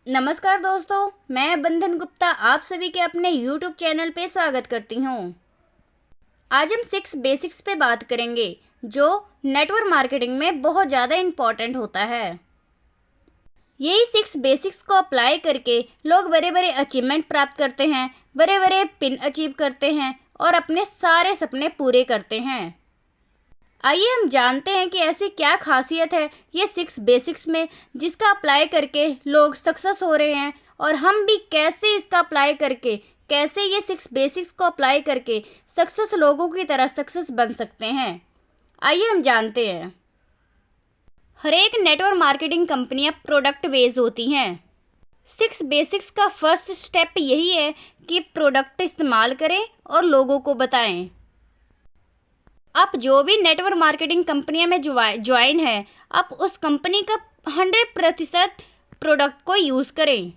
नमस्कार दोस्तों, मैं बंधन गुप्ता आप सभी के अपने YouTube चैनल पे स्वागत करती हूँ। आज हम 6 बेसिक्स पे बात करेंगे जो नेटवर्क मार्केटिंग में बहुत ज़्यादा इम्पॉर्टेंट होता है। यही 6 बेसिक्स को अप्लाई करके लोग बड़े बड़े अचीवमेंट प्राप्त करते हैं, बड़े बड़े पिन अचीव करते हैं और अपने सारे सपने पूरे करते हैं। आइए हम जानते हैं कि ऐसी क्या खासियत है ये 6 बेसिक्स में जिसका अप्लाई करके लोग सक्सेस हो रहे हैं, और हम भी कैसे इसका अप्लाई करके, कैसे ये 6 बेसिक्स को अप्लाई करके सक्सेस लोगों की तरह सक्सेस बन सकते हैं। आइए हम जानते हैं। हर एक नेटवर्क मार्केटिंग कंपनियां प्रोडक्ट बेस्ड होती हैं। 6 बेसिक्स का फर्स्ट स्टेप यही है कि प्रोडक्ट इस्तेमाल करें और लोगों को बताएं। आप जो भी नेटवर्क मार्केटिंग कंपनियां में ज्वाइन है, आप उस कंपनी का 100% प्रोडक्ट को यूज़ करें।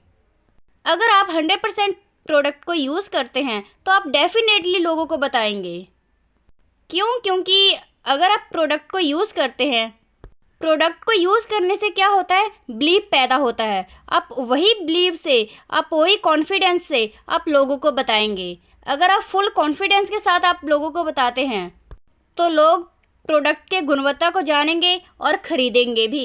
अगर आप 100% प्रोडक्ट को यूज़ करते हैं तो आप डेफिनेटली लोगों को बताएंगे। क्योंकि अगर आप प्रोडक्ट को यूज़ करते हैं, प्रोडक्ट को यूज़ करने से क्या होता है, बिलीव पैदा होता है। आप वही बिलीव से, आप वही कॉन्फिडेंस से आप लोगों को बताएंगे। अगर आप फुल कॉन्फिडेंस के साथ आप लोगों को बताते हैं तो लोग प्रोडक्ट के गुणवत्ता को जानेंगे और ख़रीदेंगे भी।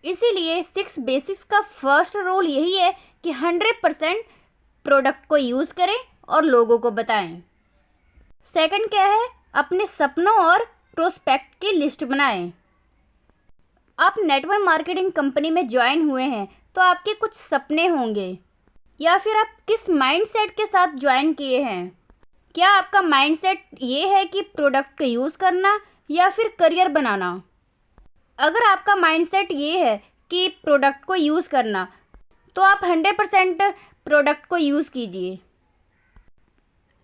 इसीलिए 6 बेसिक्स का फर्स्ट रूल यही है कि 100% प्रोडक्ट को यूज़ करें और लोगों को बताएं। सेकंड क्या है, अपने सपनों और प्रोस्पेक्ट की लिस्ट बनाएं। आप नेटवर्क मार्केटिंग कंपनी में ज्वाइन हुए हैं तो आपके कुछ सपने होंगे, या फिर आप किस माइंडसेट के साथ ज्वाइन किए हैं। क्या आपका माइंडसेट ये है कि प्रोडक्ट को यूज़ करना या फिर करियर बनाना। अगर आपका माइंडसेट ये है कि प्रोडक्ट को यूज़ करना, तो आप 100% प्रोडक्ट को यूज़ कीजिए।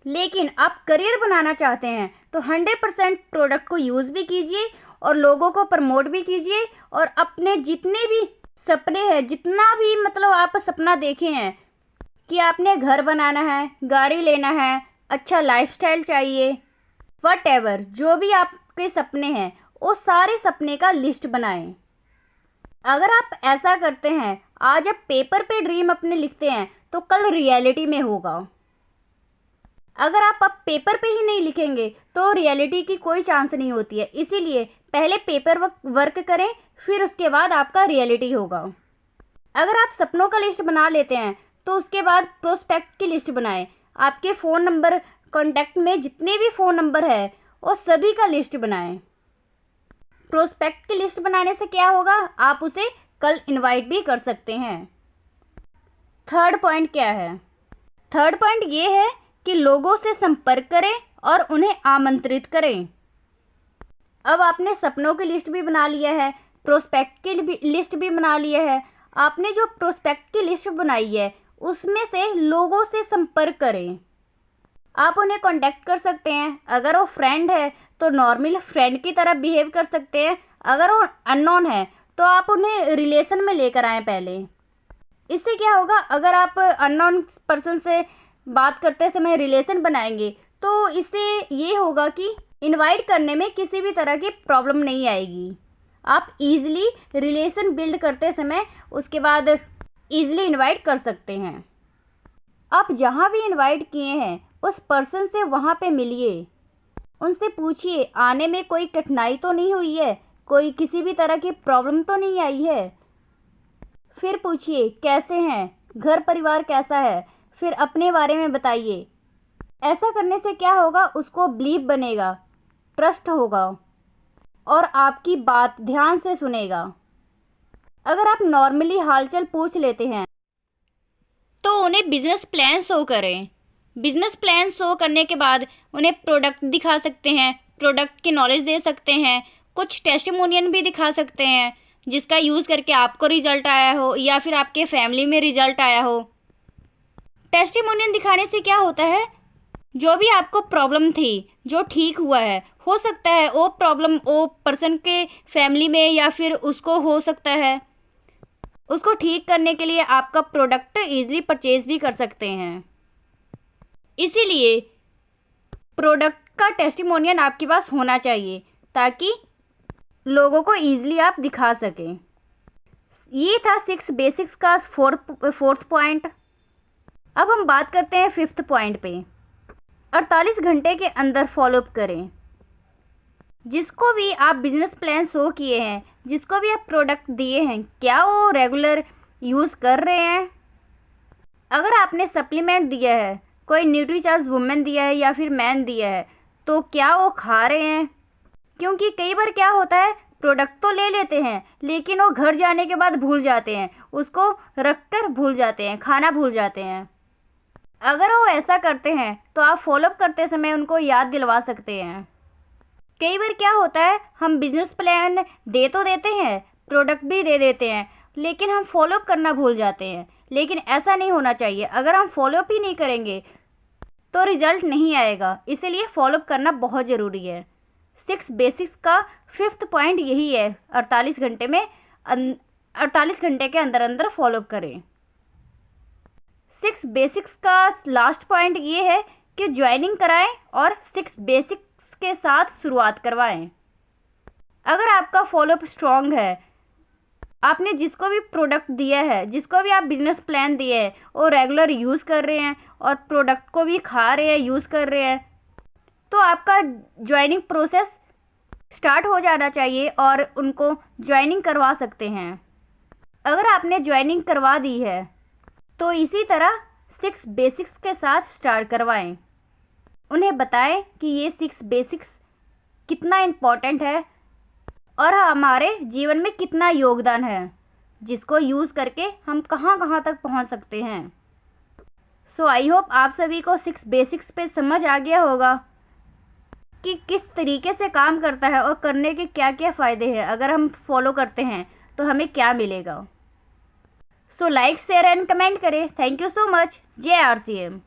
लेकिन आप करियर बनाना चाहते हैं तो 100% प्रोडक्ट को यूज़ भी कीजिए और लोगों को प्रमोट भी कीजिए, और अपने जितने भी सपने हैं, जितना भी आप सपना देखे हैं कि आपने घर बनाना है, गाड़ी लेना है, अच्छा लाइफस्टाइल चाहिए, वटएवर जो भी आपके सपने हैं, वो सारे सपने का लिस्ट बनाएं। अगर आप ऐसा करते हैं, आज आप पेपर पे ड्रीम अपने लिखते हैं तो कल रियलिटी में होगा। अगर आप अब पेपर पे ही नहीं लिखेंगे तो रियलिटी की कोई चांस नहीं होती है। इसीलिए पहले पेपर वर्क करें, फिर उसके बाद आपका रियलिटी होगा। अगर आप सपनों का लिस्ट बना लेते हैं तो उसके बाद प्रोस्पेक्ट की लिस्ट बनाएं। आपके फ़ोन नंबर, कॉन्टैक्ट में जितने भी फ़ोन नंबर है वो सभी का लिस्ट बनाएं। प्रोस्पेक्ट की लिस्ट बनाने से क्या होगा, आप उसे कल इनवाइट भी कर सकते हैं। थर्ड पॉइंट क्या है, थर्ड पॉइंट ये है कि लोगों से संपर्क करें और उन्हें आमंत्रित करें। अब आपने सपनों की लिस्ट भी बना लिया है, प्रोस्पेक्ट की लिस्ट भी बना लिया है। आपने जो प्रोस्पेक्ट की लिस्ट बनाई है उसमें से लोगों से संपर्क करें। आप उन्हें कांटेक्ट कर सकते हैं। अगर वो फ्रेंड है तो नॉर्मल फ्रेंड की तरह बिहेव कर सकते हैं। अगर वो अननोन है तो आप उन्हें रिलेशन में लेकर आएँ पहले। इससे क्या होगा, अगर आप अननोन पर्सन से बात करते समय रिलेशन बनाएंगे तो इससे ये होगा कि इनवाइट करने में किसी भी तरह की प्रॉब्लम नहीं आएगी। आप इजीली रिलेशन बिल्ड करते समय उसके बाद ईज़िली इनवाइट कर सकते हैं। आप जहाँ भी इनवाइट किए हैं उस पर्सन से वहाँ पे मिलिए, उनसे पूछिए आने में कोई कठिनाई तो नहीं हुई है, कोई किसी भी तरह की प्रॉब्लम तो नहीं आई है। फिर पूछिए कैसे हैं, घर परिवार कैसा है, फिर अपने बारे में बताइए। ऐसा करने से क्या होगा, उसको बिलीव बनेगा, ट्रस्ट होगा और आपकी बात ध्यान से सुनेगा। अगर आप नॉर्मली हालचाल पूछ लेते हैं तो उन्हें बिजनेस प्लान शो करें। बिजनेस प्लान शो करने के बाद उन्हें प्रोडक्ट दिखा सकते हैं, प्रोडक्ट की नॉलेज दे सकते हैं, कुछ टेस्टिमोनियन भी दिखा सकते हैं जिसका यूज़ करके आपको रिजल्ट आया हो या फिर आपके फैमिली में रिजल्ट आया हो। टेस्टिमोनियन दिखाने से क्या होता है, जो भी आपको प्रॉब्लम थी जो ठीक हुआ है, हो सकता है वो प्रॉब्लम वो पर्सन के फैमिली में या फिर उसको हो सकता है, उसको ठीक करने के लिए आपका प्रोडक्ट ईजिली परचेज भी कर सकते हैं। इसीलिए प्रोडक्ट का टेस्टिमोनियल आपके पास होना चाहिए ताकि लोगों को ईजिली आप दिखा सकें। ये था 6 बेसिक्स का फोर्थ पॉइंट। अब हम बात करते हैं 5th पॉइंट पे। 48 घंटे के अंदर फॉलोअप करें। जिसको भी आप बिजनेस प्लान शो किए हैं, जिसको भी आप प्रोडक्ट दिए हैं, क्या वो रेगुलर यूज़ कर रहे हैं? अगर आपने सप्लीमेंट दिया है, कोई न्यूट्रीचार्ज वुमेन दिया है या फिर मैन दिया है, तो क्या वो खा रहे हैं? क्योंकि कई बार क्या होता है, प्रोडक्ट तो ले लेते हैं लेकिन वो घर जाने के बाद भूल जाते हैं, उसको रख कर भूल जाते हैं, खाना भूल जाते हैं। अगर वो ऐसा करते हैं तो आप फॉलोअप करते समय उनको याद दिलवा सकते हैं। कई बार क्या होता है, हम बिजनेस प्लान दे तो देते हैं, प्रोडक्ट भी दे देते हैं, लेकिन हम फॉलोअप करना भूल जाते हैं। लेकिन ऐसा नहीं होना चाहिए। अगर हम फॉलोअप ही नहीं करेंगे तो रिजल्ट नहीं आएगा, इसीलिए फॉलोअप करना बहुत ज़रूरी है। 6 बेसिक्स का 5th पॉइंट यही है, 48 घंटे के अंदर अंदर फॉलोअप करें। 6 बेसिक्स का लास्ट पॉइंट ये है कि ज्वाइनिंग कराएं और 6 बेसिक्स के साथ शुरुआत करवाएं। अगर आपका फॉलोअप स्ट्रॉन्ग है, आपने जिसको भी प्रोडक्ट दिया है, जिसको भी आप बिजनेस प्लान दिए हैं, वो रेगुलर यूज़ कर रहे हैं और प्रोडक्ट को भी खा रहे हैं, यूज़ कर रहे हैं, तो आपका ज्वाइनिंग प्रोसेस स्टार्ट हो जाना चाहिए और उनको ज्वाइनिंग करवा सकते हैं। अगर आपने ज्वाइनिंग करवा दी है तो इसी तरह 6 बेसिक्स के साथ स्टार्ट करवाएं। उन्हें बताएं कि ये 6 बेसिक्स कितना इम्पोर्टेंट है और हमारे जीवन में कितना योगदान है, जिसको यूज़ करके हम कहाँ कहाँ तक पहुँच सकते हैं। सो आई होप आप सभी को 6 बेसिक्स पे समझ आ गया होगा कि किस तरीके से काम करता है और करने के क्या क्या फ़ायदे हैं। अगर हम फॉलो करते हैं तो हमें क्या मिलेगा। So like, share and comment करें। Thank you so much. JRCM।